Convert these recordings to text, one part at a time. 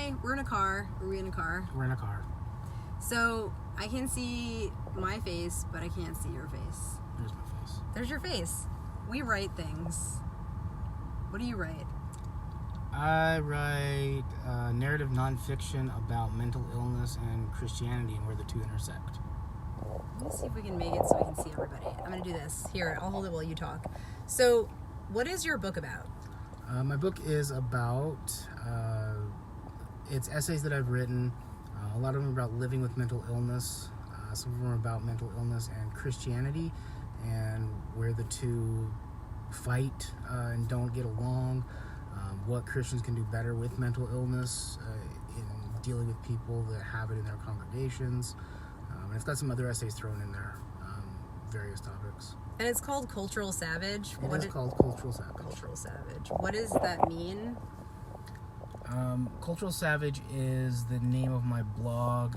today we're in a car. Are we in a car? We're in a car. So I can see my face, but I can't see your face. There's my face. There's your face. We write things. What do you write? I write narrative nonfiction about mental illness and Christianity and where the two intersect. Let me see if we can make it so we can see everybody. I'm going to do this. Here, I'll hold it while you talk. So, what is your book about? My book is about, it's essays that I've written. A lot of them are about living with mental illness. Some of them are about mental illness and Christianity and where the two fight and don't get along. What Christians can do better with mental illness in dealing with people that have it in their congregations. And it's got some other essays thrown in there, various topics. And it's called Cultural Savage. It is called Cultural Savage. Cultural Savage. What does that mean? Cultural Savage is the name of my blog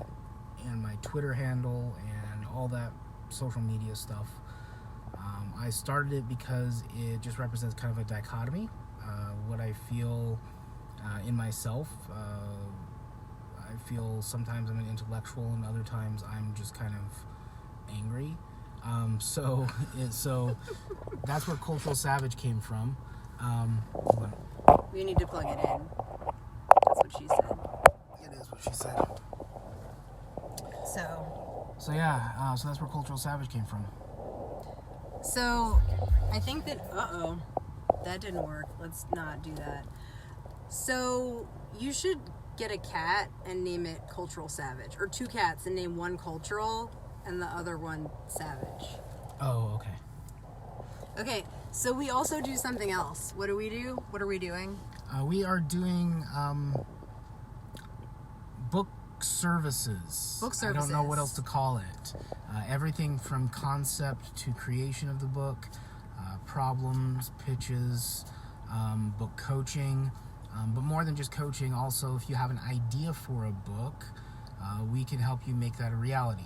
and my Twitter handle and all that social media stuff. I started it because it just represents kind of a dichotomy. What I feel in myself. I feel sometimes I'm an intellectual and other times I'm just kind of angry. So that's where Cultural Savage came from. We need to plug it in. That's what she said. It is what she said. So yeah, so that's where Cultural Savage came from. So I think that, that didn't work. Let's not do that. So you should get a cat and name it Cultural Savage, or two cats and name one Cultural and the other one Savage. Oh, okay. Okay, so we also do something else. What do we do? What are we doing? We are doing book services. Book services. I don't know what else to call it. Everything from concept to creation of the book, problems, pitches, book coaching. But more than just coaching, also if you have an idea for a book, we can help you make that a reality.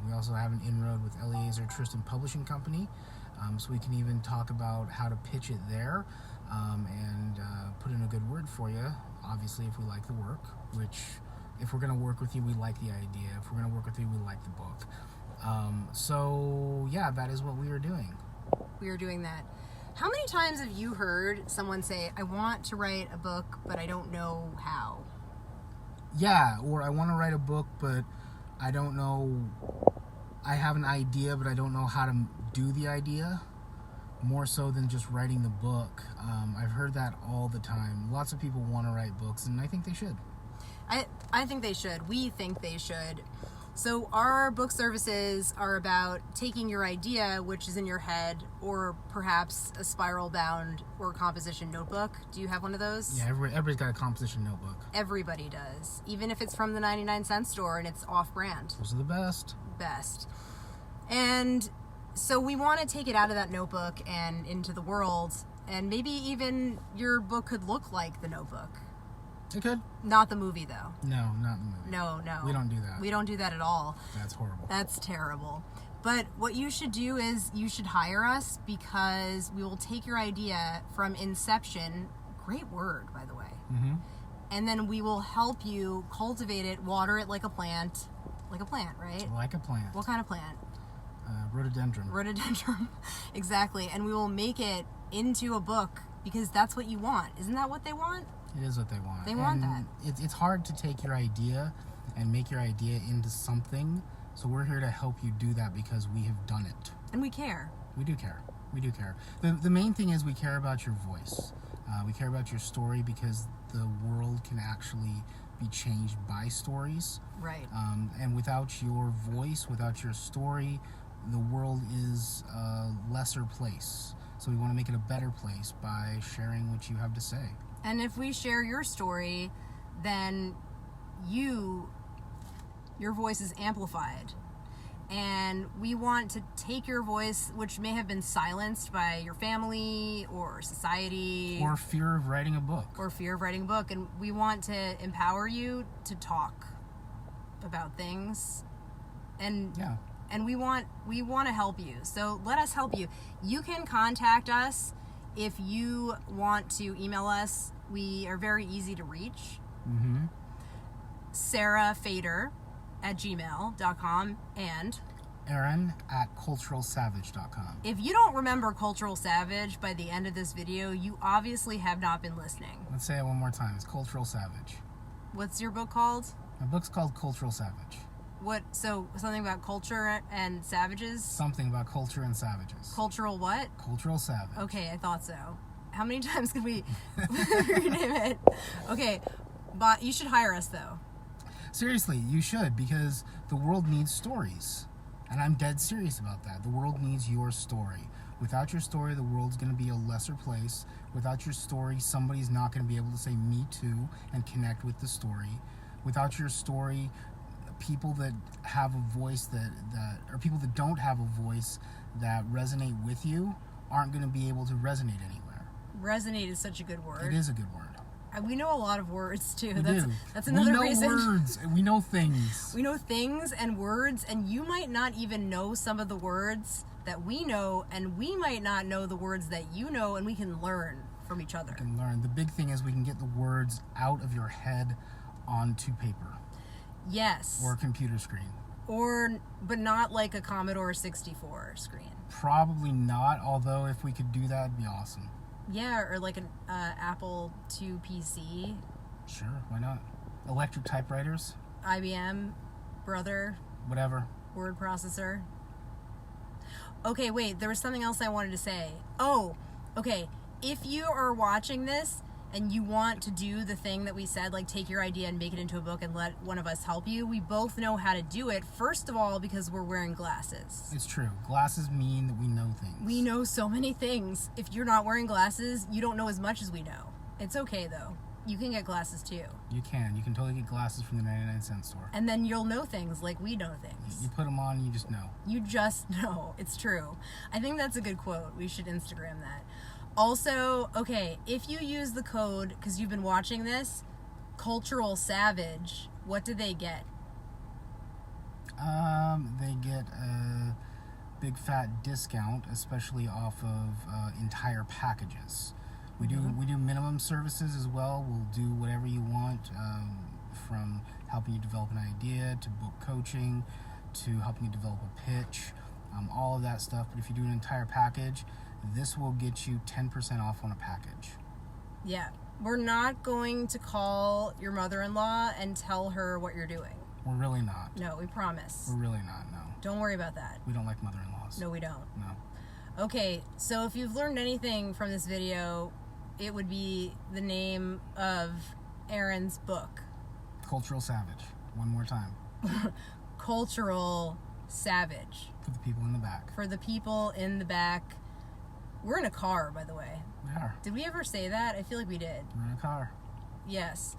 We also have an inroad with Eliezer Tristan Publishing Company, so we can even talk about how to pitch it there and put in a good word for you, obviously if we like the work, which if we're going to work with you, we like the idea. If we're going to work with you, we like the book. So yeah, that is what we are doing. We are doing that. How many times have you heard someone say, I want to write a book, but I don't know how? Yeah, or I want to write a book, but I don't know, I have an idea, but I don't know how to do the idea, more so than just writing the book. I've heard that all the time. Lots of people want to write books, and I think they should. I think they should. We think they should. So our book services are about taking your idea, which is in your head, or perhaps a spiral-bound or composition notebook. Do you have one of those? Yeah, everybody's got a composition notebook. Everybody does. Even if it's from the 99-cent store and it's off-brand. Those are the best. Best. And so we want to take it out of that notebook and into the world, and maybe even your book could look like the notebook. It could. Not the movie, though. No, not the movie. No. We don't do that. We don't do that at all. That's horrible. That's terrible. But what you should do is you should hire us, because we will take your idea from inception, great word, by the way, and then we will help you cultivate it, water it like a plant. Like a plant, right? Like a plant. What kind of plant? Rhododendron. Rhododendron. Exactly. And we will make it into a book, because that's what you want. Isn't that what they want? It is what they want. They want that. It's hard to take your idea and make your idea into something. So we're here to help you do that because we have done it. And we care. We do care. We do care. The main thing is we care about your voice. We care about your story because the world can actually be changed by stories. Right. And without your voice, without your story, the world is a lesser place. So we want to make it a better place by sharing what you have to say. And if we share your story, then your voice is amplified. And we want to take your voice, which may have been silenced by your family or society. Or fear of writing a book. And we want to empower you to talk about things. And yeah. And we want to help you. So let us help you. You can contact us if you want to email us. We are very easy to reach. sarahfader@gmail.com, and Aaron@culturalsavage.com. if you don't remember Cultural Savage by the end of this video, you obviously have not been listening. Let's say it one more time. It's Cultural Savage. What's your book called? My book's called Cultural Savage. So something about culture and savages? Something about culture and savages. Cultural what? Cultural Savage. Okay, I thought so. How many times could we rename it? Okay, but you should hire us though. Seriously, you should, because the world needs stories. And I'm dead serious about that. The world needs your story. Without your story, the world's going to be a lesser place. Without your story, somebody's not going to be able to say me too and connect with the story. Without your story, people that have a voice or people that don't have a voice that resonate with you aren't going to be able to resonate anywhere. Resonate is such a good word. It is a good word. We know a lot of words too. We That's do. That's another reason. We know words. We know things. We know things and words, and you might not even know some of the words that we know, and we might not know the words that you know, and we can learn from each other. We can learn. The big thing is we can get the words out of your head onto paper. Yes. Or a computer screen. But not like a Commodore 64 screen. Probably not, although if we could do that, it'd be awesome. Yeah, or like an Apple II PC. Sure, why not? Electric typewriters. IBM, Brother. Whatever. Word processor. Okay, wait, there was something else I wanted to say. Oh, okay. If you are watching this and you want to do the thing that we said, like take your idea and make it into a book and let one of us help you, we both know how to do it. First of all, because we're wearing glasses. It's true. Glasses mean that we know things. We know so many things. If you're not wearing glasses, you don't know as much as we know. It's okay, though. You can get glasses, too. You can. You can totally get glasses from the 99-cent store. And then you'll know things like we know things. You put them on and you just know. You just know. It's true. I think that's a good quote. We should Instagram that. Also, okay, if you use the code, because you've been watching this, Cultural Savage, what do they get? They get a big fat discount, especially off of entire packages. We do minimum services as well. We'll do whatever you want, from helping you develop an idea to book coaching to helping you develop a pitch, all of that stuff. But if you do an entire package, this will get you 10% off on a package. Yeah. We're not going to call your mother-in-law and tell her what you're doing. We're really not. No, we promise. We're really not, no. Don't worry about that. We don't like mother-in-laws. No, we don't. No. Okay, so if you've learned anything from this video, it would be the name of Aaron's book. Cultural Savage. One more time. Cultural Savage. For the people in the back. For the people in the back. We're in a car, by the way. We are. Did we ever say that? I feel like we did. We're in a car. Yes.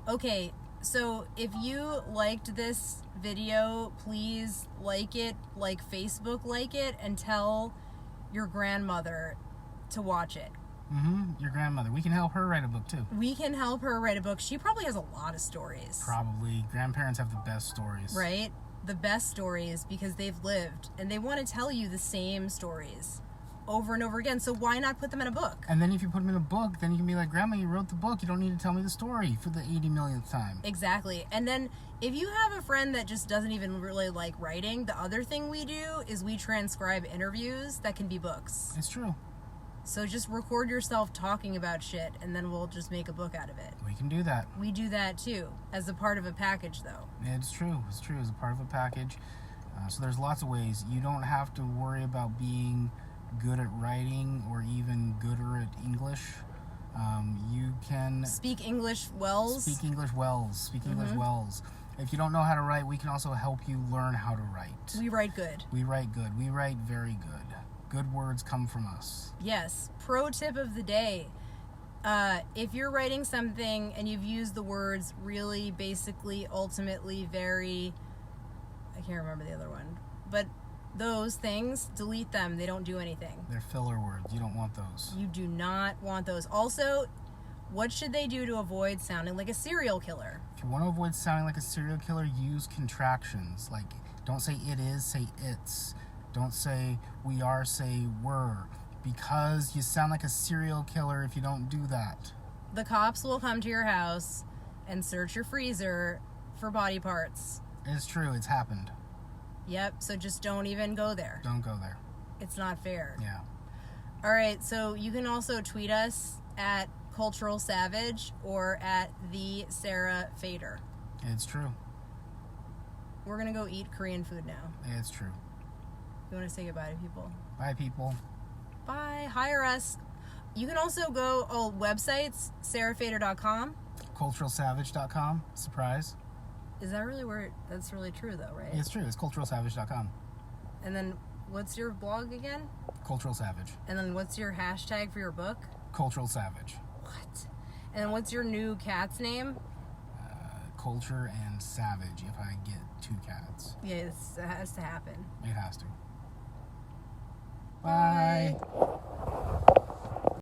Okay, so if you liked this video, please like it, like Facebook like it, and tell your grandmother to watch it. Your grandmother. We can help her write a book too. We can help her write a book. She probably has a lot of stories. Probably. Grandparents have the best stories. Right? The best stories because they've lived and they want to tell you the same stories over and over again. So why not put them in a book? And then if you put them in a book, then you can be like, Grandma, you wrote the book. You don't need to tell me the story for the 80 millionth time. Exactly. And then if you have a friend that just doesn't even really like writing, the other thing we do is we transcribe interviews that can be books. It's true. So just record yourself talking about shit and then we'll just make a book out of it. We can do that. We do that too, as a part of a package though. It's true. It's true. As a part of a package. So there's lots of ways. You don't have to worry about being good at writing or even gooder at English. You can Speak English wells. Speak English wells. If you don't know how to write, we can also help you learn how to write. We write good. We write good. We write very good. Good words come from us. Yes. Pro tip of the day. If you're writing something and you've used the words really, basically, ultimately, very, I can't remember the other one, but those things, delete them. They don't do anything. They're filler words. You don't want those. You do not want those. Also, what should they do to avoid sounding like a serial killer? If you want to avoid sounding like a serial killer, use contractions. Like, don't say it is, say it's. Don't say we are, say were. Because you sound like a serial killer if you don't do that. The cops will come to your house and search your freezer for body parts. It's true. It's happened. Yep, so just don't even go there. Don't go there. It's not fair. Yeah. All right, so you can also tweet us at Cultural Savage or at the Sarah Fader. It's true. We're gonna go eat Korean food now. It's true. You want to say goodbye to people? Bye, people. Bye. Hire us. You can also go websites, sarahfader.com. Culturalsavage.com. Surprise. Is that really where that's really true though, right? It's true. It's culturalsavage.com. And then what's your blog again? Cultural Savage. And then what's your hashtag for your book? Cultural Savage. What? And then what's your new cat's name? Culture and Savage. If I get 2 cats, Yes, it has to happen. it has to. Bye. Bye.